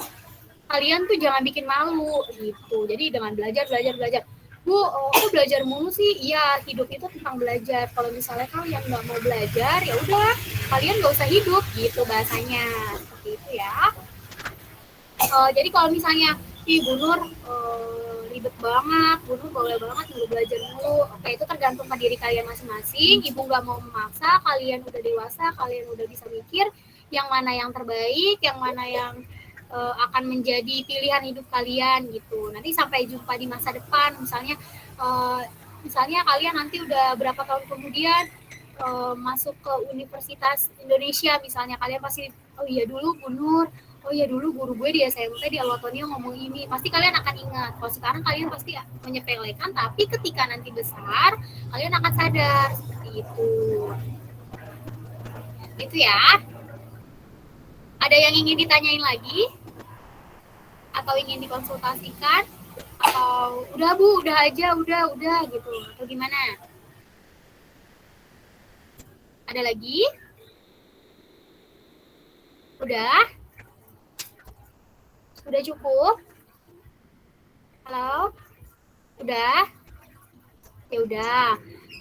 kalian tuh jangan bikin malu gitu. Jadi dengan belajar. Bu, aku belajar mulu sih. Iya, hidup itu tentang belajar. Kalau misalnya kalian nggak mau belajar, ya udah, kalian nggak usah hidup gitu bahasanya. Seperti itu ya. Jadi kalau misalnya Bu Nur ribet banget, Bu Nur boleh banget nyuruh belajar dulu. Oke, itu tergantung ke diri kalian masing-masing. Ibu nggak mau memaksa, kalian udah dewasa, kalian udah bisa mikir yang mana yang terbaik, yang mana yang akan menjadi pilihan hidup kalian gitu. Nanti sampai jumpa di masa depan, misalnya kalian nanti udah berapa tahun kemudian masuk ke Universitas Indonesia, misalnya kalian pasti, oh iya dulu Bu Nur, oh iya dulu guru gue di SMP di Alwatonio ngomong ini, pasti kalian akan ingat. Kalau sekarang kalian pasti menyepelekan, tapi ketika nanti besar kalian akan sadar seperti itu. Itu ya. Ada yang ingin ditanyain lagi? Atau ingin dikonsultasikan? Atau udah Bu, udah aja, udah gitu. Atau gimana? Ada lagi? Udah? Udah cukup? Halo? Udah? Ya udah.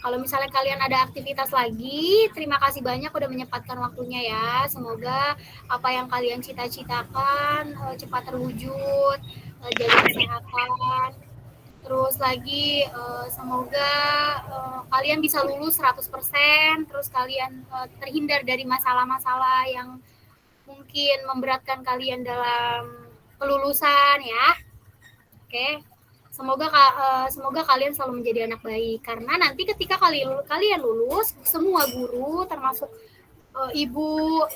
Kalau misalnya kalian ada aktivitas lagi, terima kasih banyak udah menyempatkan waktunya ya. Semoga apa yang kalian cita-citakan cepat terwujud, jaga kesehatan. Terus lagi semoga kalian bisa lulus 100%, terus kalian terhindar dari masalah-masalah yang mungkin memberatkan kalian dalam kelulusan ya. Oke. Semoga kalian selalu menjadi anak baik, karena nanti ketika kalian lulus, semua guru termasuk ibu,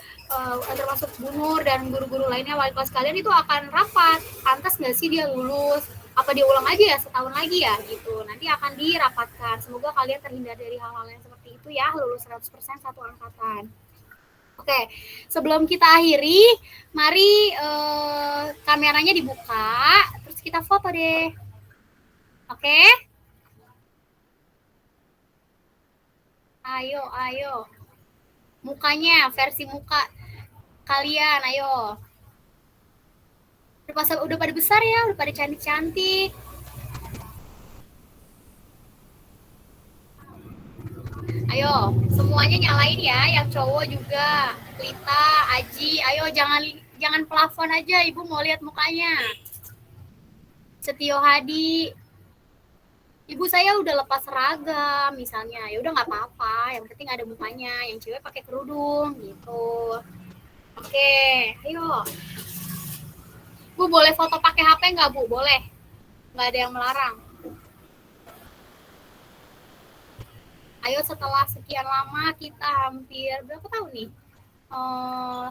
termasuk Bu Nur dan guru-guru lainnya wali kelas kalian itu akan rapat. Pantas nggak sih dia lulus? Apa dia ulang aja ya setahun lagi ya gitu. Nanti akan dirapatkan. Semoga kalian terhindar dari hal-hal yang seperti itu ya, lulus 100% satu angkatan. Oke, sebelum kita akhiri, mari kameranya dibuka, terus kita foto deh. Oke? Ayo. Mukanya, versi muka kalian, ayo. Udah pada besar ya, udah pada cantik-cantik. Ayo, semuanya nyalain ya, yang cowok juga. Lita, Aji, ayo jangan plafon aja, Ibu mau lihat mukanya. Setio Hadi, Ibu saya udah lepas seragam misalnya, ya udah nggak apa-apa, yang penting ada mukanya. Yang cewek pakai kerudung gitu. Oke, ayo. Bu boleh foto pakai HP nggak Bu? Boleh, nggak ada yang melarang. Ayo, setelah sekian lama kita hampir berapa tahun nih?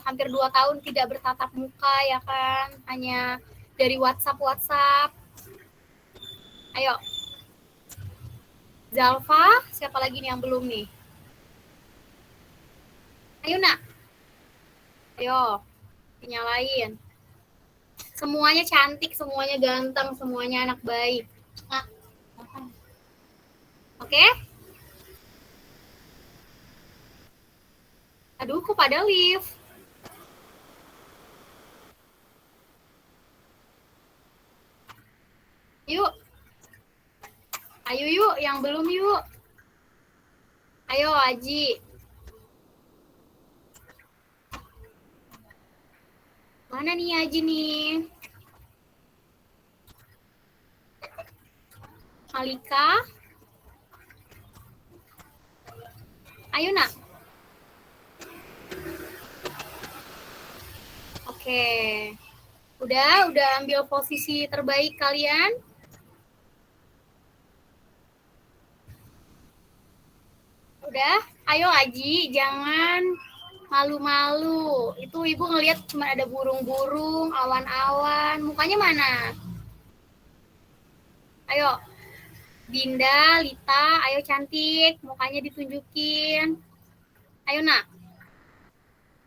Hampir 2 tahun tidak bertatap muka ya kan, hanya dari WhatsApp. Ayo. Zalfa, siapa lagi nih yang belum nih? Ayo nak. Ayo, nyalain. Semuanya cantik, semuanya ganteng, semuanya anak baik. Oke? Aduh, kok pada live? Yuk. Ayo yuk, yang belum yuk. Ayo, Aji. Mana nih Aji nih? Malika. Ayo, Nak. Oke. Udah ambil posisi terbaik kalian? Udah? Ayo Aji, jangan malu-malu. Itu Ibu ngelihat cuma ada burung-burung, awan-awan. Mukanya mana? Ayo. Dinda, Lita, ayo cantik. Mukanya ditunjukin. Ayo, Nak.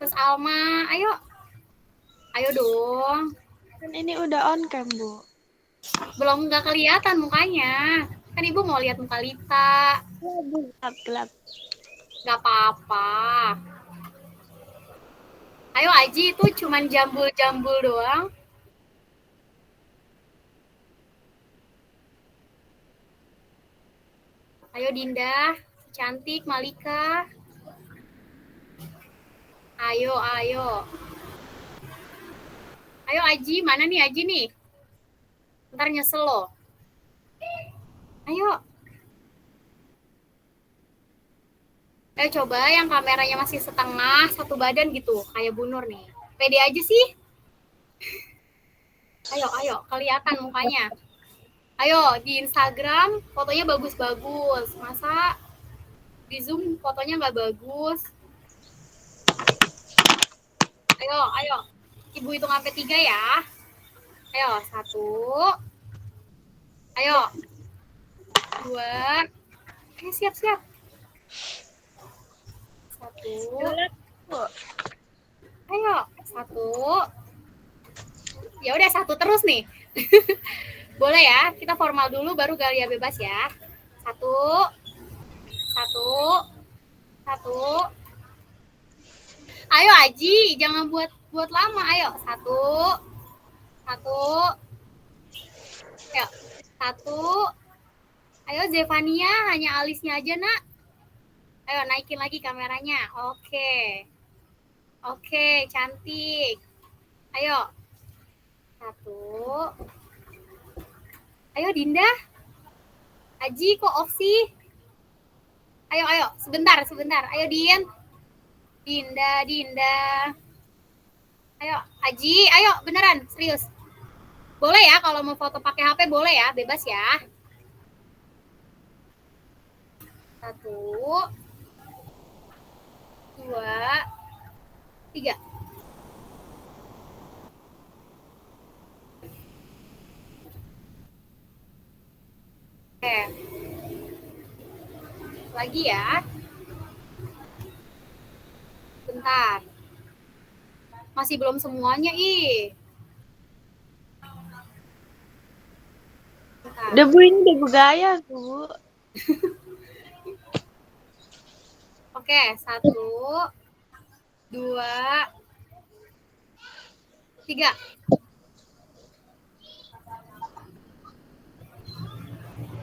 Terus Alma, ayo. Ayo dong.
Kan ini udah on cam, Bu.
Belum nggak kelihatan mukanya. Kan Ibu mau lihat muka Lita.
Gelap.
Nggak apa-apa. Ayo Aji, itu cuman jambul-jambul doang. Ayo Dinda, cantik, Malika. Ayo. Ayo Aji, mana nih Aji nih? Ntar nyesel loh. Ayo. Ayo coba yang kameranya masih setengah, satu badan gitu. Kayak Bu Nur nih. Pede aja sih. Ayo, kelihatan mukanya. Ayo, di Instagram fotonya bagus-bagus. Masa di Zoom fotonya nggak bagus? Ayo. Ibu hitung sampai 3 ya. Ayo, 1. Ayo. 2. Ayo, siap. 1. Ayo, 1. Ya udah 1 terus nih. Boleh ya, kita formal dulu baru gaya bebas ya. 1. Ayo Aji, jangan buat lama. Ayo, 1. Ayo, 1. Ayo Zevania, hanya alisnya aja, Nak. Ayo naikin lagi kameranya. Oke, cantik. Ayo. 1. Ayo Dinda. Aji kok off sih? Ayo. Sebentar. Ayo Dinda. Ayo Aji, ayo beneran, serius. Boleh ya kalau mau foto pakai HP boleh ya, bebas ya. 1, 2, 3. Oke. Lagi ya. Bentar. Masih belum semuanya, Bentar.
Udah Bu, ini udah bergaya, Bu.
Oke, 1, 2, 3.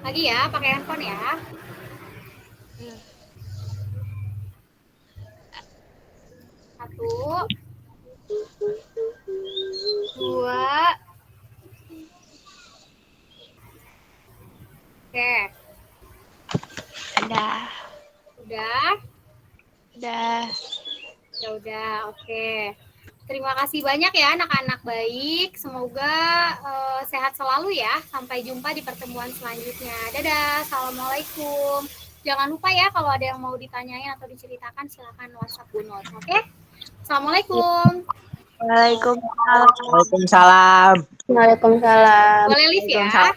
Lagi ya, pakai handphone ya. 1, 2. Oke.
Udah.
Ya udah, oke. Terima kasih banyak ya anak-anak baik. Semoga sehat selalu ya. Sampai jumpa di pertemuan selanjutnya. Dadah, assalamualaikum. Jangan lupa ya kalau ada yang mau ditanyain atau diceritakan silakan WhatsApp Bu Nur, oke? Assalamualaikum.
Waalaikumsalam.
Boleh live ya.